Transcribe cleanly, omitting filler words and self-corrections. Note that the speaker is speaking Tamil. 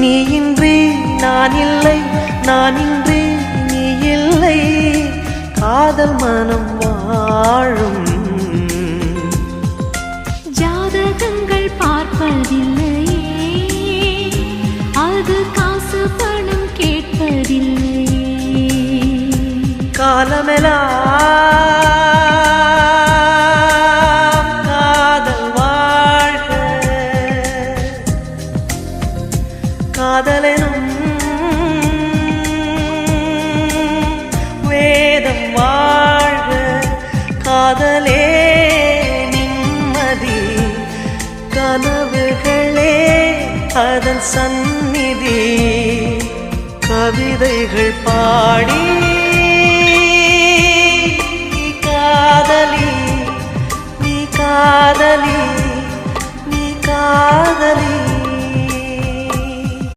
நீ இன்றி நான் இல்லை, நான் இன்றி நீ இல்லை, காதல் மனம் வாழும். ஜாதகங்கள் பார்ப்பதில்லையே, அது காசு பணம் கேட்பதில்லையே. காலமெல்லாம் காதல் வாழ்க, காதலெனும் வேதம் வாழ்க, காதலே நிம்மதி, கனவுகளே அதன் சந்நிதி, கவிதைகள் பாடி நீ காதலி, நீ காதலி, நீ காதலி.